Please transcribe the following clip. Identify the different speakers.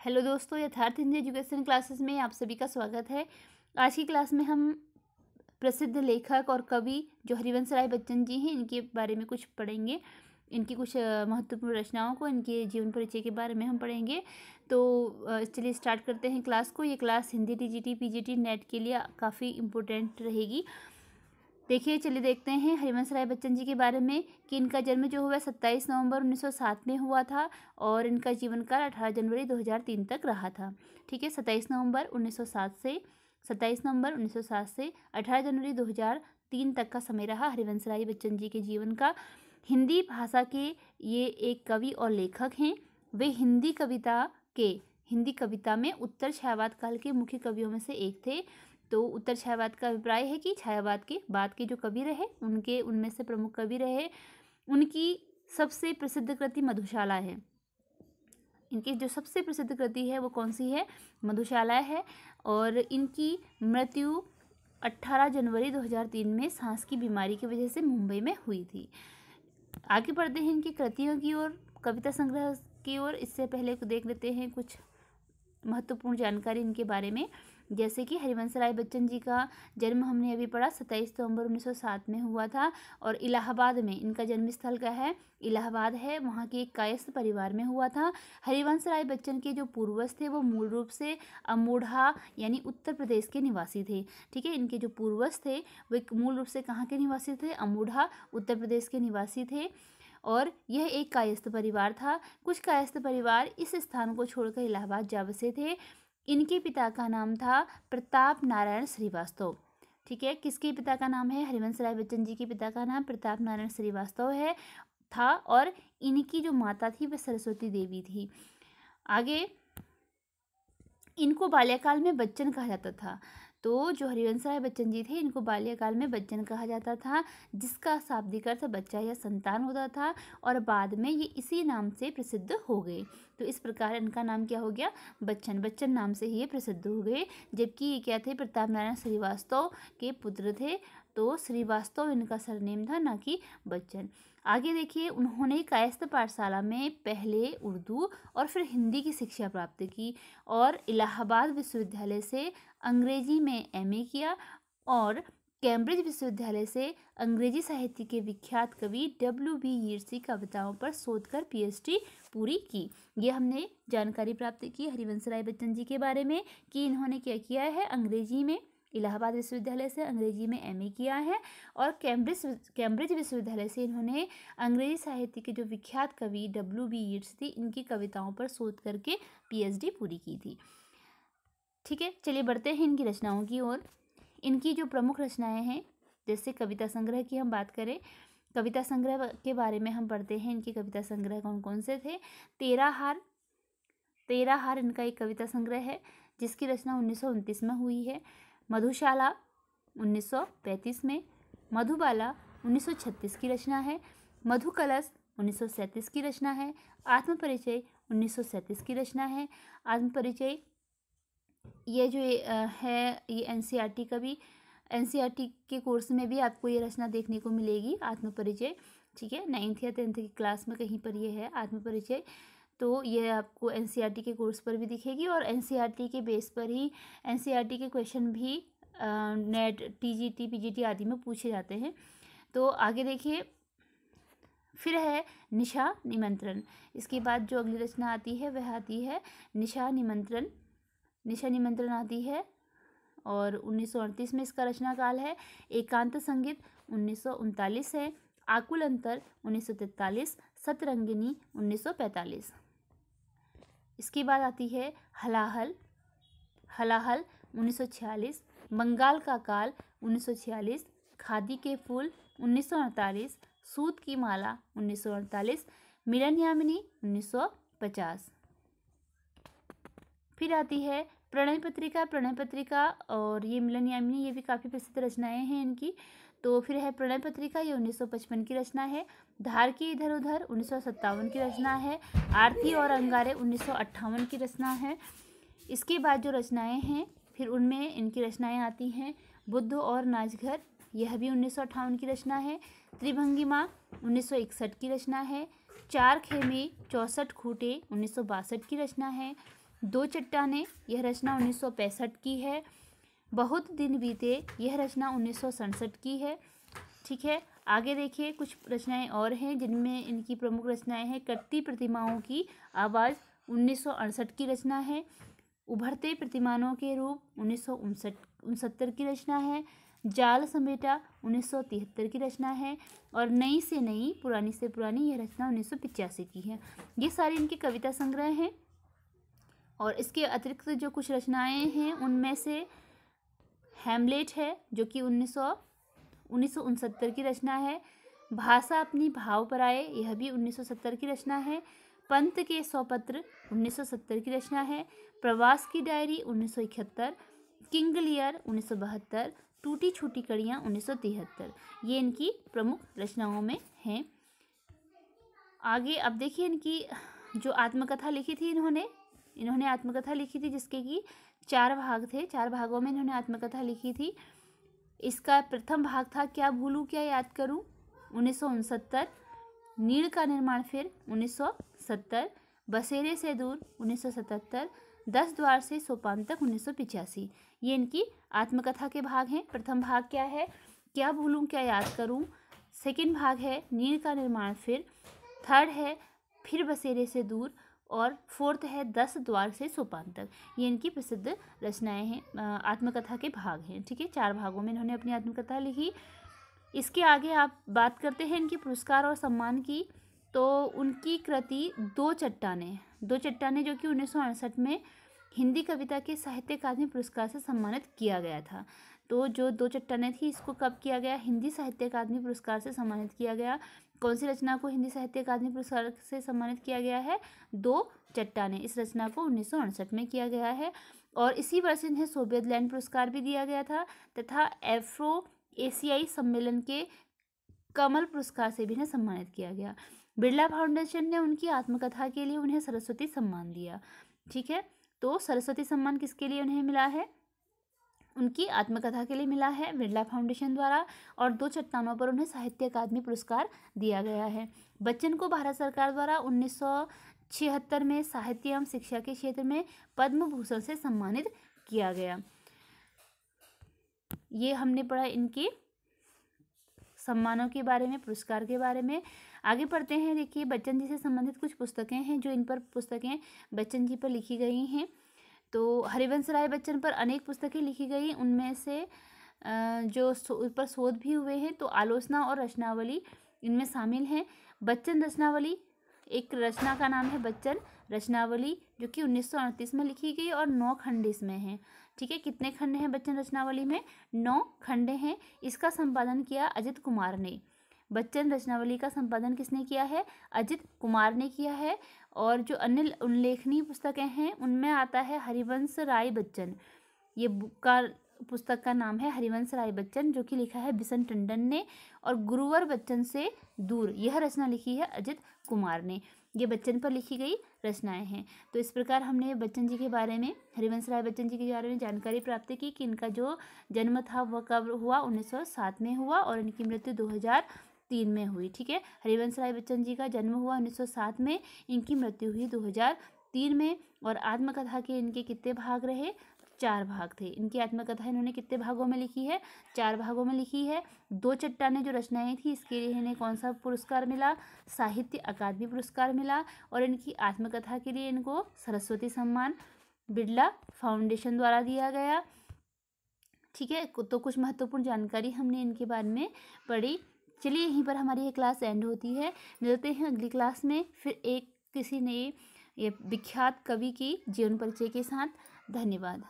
Speaker 1: Hello दोस्तों, यथार्थ Hindi education classes में आप सभी का स्वागत है। आज की क्लास में हम प्रसिद्ध लेखक और कवि जो हरिवंश राय बच्चन जी हैं इनके बारे में कुछ पढ़ेंगे। इनकी कुछ महत्वपूर्ण रचनाओं को, इनके जीवन परिचय के बारे में हम पढ़ेंगे। तो चलिए स्टार्ट करते हैं क्लास को। ये class Hindi TGT PGT net के लिए काफ़ी इम्पोर्टेंट रहेगी। देखिए, चलिए देखते हैं हरिवंश राय बच्चन जी के बारे में कि इनका जन्म जो हुआ 27 नवंबर 1907 में हुआ था और इनका जीवन काल 18 जनवरी 2003 तक रहा था। ठीक है, 27 नवंबर 1907 से 18 जनवरी 2003 तक का समय रहा हरिवंश राय बच्चन जी के जीवन का। हिंदी भाषा के ये एक कवि और लेखक हैं। वे हिंदी कविता में उत्तर छायावाद काल के मुख्य कवियों में से एक थे। तो उत्तर छायावाद का अभिप्राय है कि छायावाद के बाद के जो कवि रहे उनमें से प्रमुख कवि रहे। उनकी सबसे प्रसिद्ध कृति मधुशाला है। इनकी जो सबसे प्रसिद्ध कृति है वो कौन सी है? मधुशाला है। और इनकी मृत्यु 18 जनवरी 2003 में सांस की बीमारी की वजह से मुंबई में हुई थी। आगे बढ़ते हैं इनकी कृतियों की ओर, कविता संग्रह की ओर। इससे पहले देख लेते हैं कुछ महत्वपूर्ण जानकारी इनके बारे में। जैसे कि हरिवंश राय बच्चन जी का जन्म हमने अभी पढ़ा 27 नवंबर 1907 में हुआ था और इलाहाबाद में इनका जन्म स्थल का है, इलाहाबाद है, वहाँ के एक कायस्थ परिवार में हुआ था। हरिवंश राय बच्चन के जो पूर्वज थे वो मूल रूप से अमोढ़ा यानी उत्तर प्रदेश के निवासी थे। ठीक है, इनके जो पूर्वज थे वो मूल रूप से कहाँ के निवासी थे? अमोढ़ा, उत्तर प्रदेश के निवासी थे। और यह एक कायस्थ परिवार था। कुछ कायस्थ परिवार इस स्थान को छोड़कर इलाहाबाद जा बसे थे। इनके पिता का नाम था प्रताप नारायण श्रीवास्तव। ठीक है, किसके पिता का नाम है? हरिवंश राय बच्चन जी के पिता का नाम प्रताप नारायण श्रीवास्तव था और इनकी जो माता थी वह सरस्वती देवी थी। आगे, इनको बाल्यकाल में बच्चन कहा जाता था। तो जो हरिवंश राय बच्चन जी थे इनको बाल्यकाल में बच्चन कहा जाता था, जिसका शाब्दिक अर्थ बच्चा या संतान होता था और बाद में ये इसी नाम से प्रसिद्ध हो गए। तो इस प्रकार इनका नाम क्या हो गया? बच्चन। बच्चन नाम से ही ये प्रसिद्ध हो गए। जबकि ये क्या थे? प्रताप नारायण श्रीवास्तव के पुत्र थे। तो श्रीवास्तव इनका सरनेम था, ना कि बच्चन। आगे देखिए, उन्होंने कायस्थ पाठशाला में पहले उर्दू और फिर हिंदी की शिक्षा प्राप्त की और इलाहाबाद विश्वविद्यालय से अंग्रेजी में एमए किया और कैम्ब्रिज विश्वविद्यालय से अंग्रेजी साहित्य के विख्यात कवि W.B. येट्स की कविताओं पर शोध कर PhD पूरी की। ये हमने जानकारी प्राप्त की हरिवंश राय बच्चन जी के बारे में कि इन्होंने क्या किया है? अंग्रेजी में इलाहाबाद विश्वविद्यालय से अंग्रेजी में एमए किया है और कैम्ब्रिज विश्वविद्यालय से इन्होंने अंग्रेजी साहित्य के जो विख्यात कवि W.B. येट्स थी इनकी कविताओं पर शोध करके PhD पूरी की थी। ठीक है, चलिए बढ़ते हैं इनकी रचनाओं की ओर। इनकी जो प्रमुख रचनाएं हैं, जैसे कविता संग्रह की हम बात करें, कविता संग्रह के बारे में हम पढ़ते हैं। इनके कविता संग्रह कौन कौन से थे? तेरा हार इनका एक कविता संग्रह है जिसकी रचना 1929 में हुई है। मधुशाला 1935 में, मधुबाला 1936 की रचना है, मधुकलश 1937 की रचना है, आत्मपरिचय 1937 की रचना है। आत्मपरिचय ये जो है ये एनसीईआरटी के कोर्स में भी आपको ये रचना देखने को मिलेगी, आत्मपरिचय। ठीक है, 9th या 10th की क्लास में कहीं पर ये है आत्मपरिचय। तो ये आपको एनसीईआरटी के कोर्स पर भी दिखेगी और एनसीईआरटी के बेस पर ही एनसीईआरटी के क्वेश्चन भी नेट टीजीटी पीजीटी आदि में पूछे जाते हैं। तो आगे देखिए, फिर है निशा निमंत्रण। इसके बाद जो अगली रचना आती है वह आती है निशा निमंत्रण आती है और 1938 में इसका रचना काल है। एकांत संगीत 1939 है। आकुल अंतर 1943, सतरंगिनी 1945। इसके बाद आती है हलाहल 1946, बंगाल का काल 1946, खादी के फूल 1948, सूत की माला 1948, मिलन यामिनी 1950। फिर आती है प्रणय पत्रिका और ये मिलन यामिनी, ये भी काफ़ी प्रसिद्ध रचनाएं हैं इनकी। तो फिर है प्रणय पत्रिका, ये 1955 की रचना है। धार की इधर उधर 1957 की रचना है। आरती और अंगारे 1958 की रचना है। इसके बाद जो रचनाएं हैं फिर उनमें इनकी रचनाएं आती हैं बुद्ध और नाचघर, यह भी 1958 की रचना है। त्रिभंगिमा 1961 की रचना है। चार खेमे 64 खूटे 1962 की रचना है। दो चट्टानें, यह रचना 1965 की है। बहुत दिन बीते, यह रचना 1967 की है। ठीक है, आगे देखिए कुछ रचनाएं और हैं जिनमें इनकी प्रमुख रचनाएं हैं। कटती प्रतिमाओं की आवाज़ 1968 की रचना है। उभरते प्रतिमानों के रूप 1969 की रचना है। जाल समेटा 1973 की रचना है। और नई से नई पुरानी से पुरानी यह रचना 1985 की है। ये सारी इनके कविता संग्रह हैं। और इसके अतिरिक्त जो कुछ रचनाएं हैं उनमें से हैमलेट है जो कि 1969 की रचना है। भाषा अपनी भाव पर आए, यह भी 1970 की रचना है। पंत के 100 पत्र 1970 की रचना है। प्रवास की डायरी 1971, किंग लियर 1972, टूटी छूटी कड़ियाँ 1973। ये इनकी प्रमुख रचनाओं में हैं। आगे अब देखिए इनकी जो आत्मकथा लिखी थी इन्होंने आत्मकथा लिखी थी जिसके कि 4 भाग थे। 4 भागों में इन्होंने आत्मकथा लिखी थी। इसका प्रथम भाग था क्या भूलूं क्या याद करूं 1969, नीड़ का निर्माण फिर 1970, बसेरे से दूर 1977, 10 द्वार से सोपान तक 1985। ये इनकी आत्मकथा के भाग हैं। प्रथम भाग क्या है, क्या भूलूं क्या याद करूं। सेकंड भाग है नीड़ का निर्माण फिर। थर्ड है फिर बसेरे से दूर। और फोर्थ है 10 द्वार से सोपान तक। ये इनकी प्रसिद्ध रचनाएं हैं, आत्मकथा के भाग हैं। ठीक है, 4 भागों में इन्होंने अपनी आत्मकथा लिखी। इसके आगे आप बात करते हैं इनकी पुरस्कार और सम्मान की। तो उनकी कृति दो चट्टानें जो कि 1968 में हिंदी कविता के साहित्य अकादमी पुरस्कार से सम्मानित किया गया था। तो जो दो चट्टानें थी इसको कब किया गया, हिंदी साहित्य अकादमी पुरस्कार से सम्मानित किया गया। कौन सी रचना को हिंदी साहित्य अकादमी पुरस्कार से सम्मानित किया गया है, दो चट्टानें। इस रचना को 1968 में किया गया है। और इसी वर्ष इन्हें सोवियत लैंड पुरस्कार भी दिया गया था तथा एफ्रो एशियाई सम्मेलन के कमल पुरस्कार से भी इन्हें सम्मानित किया गया। बिरला फाउंडेशन ने उनकी आत्मकथा के लिए उन्हें सरस्वती सम्मान दिया। ठीक है, तो सरस्वती सम्मान किसके लिए उन्हें मिला है, उनकी आत्मकथा के लिए मिला है बिरला फाउंडेशन द्वारा। और दो चट्टानों पर उन्हें साहित्य अकादमी पुरस्कार दिया गया है। बच्चन को भारत सरकार द्वारा 1976 में साहित्य एवं शिक्षा के क्षेत्र में पद्म भूषण से सम्मानित किया गया। ये हमने पढ़ा इनके सम्मानों के बारे में, पुरस्कार के बारे में। आगे पढ़ते हैं। देखिए बच्चन जी से संबंधित कुछ पुस्तकें हैं जो इन पर पुस्तकें बच्चन जी पर लिखी गई हैं। तो हरिवंश राय बच्चन पर अनेक पुस्तकें लिखी गई। उनमें से जो पर शोध भी हुए हैं तो आलोचना और रचनावली इनमें शामिल हैं। बच्चन रचनावली, एक रचना का नाम है बच्चन रचनावली जो कि 1938 में लिखी गई और 9 खंड इसमें हैं। ठीक है, कितने खंड हैं बच्चन रचनावली में, 9 खंड हैं। इसका संपादन किया अजित कुमार ने। बच्चन रचनावली का संपादन किसने किया है, अजित कुमार ने किया है। और जो अन्य उल्लेखनीय पुस्तकें हैं उनमें आता है हरिवंश राय बच्चन। ये पुस्तक का नाम है हरिवंश राय बच्चन जो कि लिखा है बिशन टंडन ने। और गुरुवर बच्चन से दूर, यह रचना लिखी है अजित कुमार ने। ये बच्चन पर लिखी गई रचनाएं हैं। तो इस प्रकार हमने बच्चन जी के बारे में, हरिवंश राय बच्चन जी के बारे में जानकारी प्राप्त की कि इनका जो जन्म था वह कब हुआ, 1907 में हुआ और इनकी मृत्यु 2003 में हुई। ठीक है, हरिवंश राय बच्चन जी का जन्म हुआ 1907 में, इनकी मृत्यु हुई 2003 में। और आत्मकथा के इनके कितने भाग रहे, 4 भाग थे। इनकी आत्मकथा इन्होंने कितने भागों में लिखी है, 4 भागों में लिखी है। दो चट्टानें जो रचनाएं थी इसके लिए इन्हें कौन सा पुरस्कार मिला, साहित्य अकादमी पुरस्कार मिला। और इनकी आत्मकथा के लिए इनको सरस्वती सम्मान बिरला फाउंडेशन द्वारा दिया गया। ठीक है, तो कुछ महत्वपूर्ण जानकारी हमने इनके बारे में पढ़ी। चलिए यहीं पर हमारी ये क्लास एंड होती है। मिलते हैं अगली क्लास में फिर एक किसी नए विख्यात कवि की जीवन परिचय के साथ। धन्यवाद।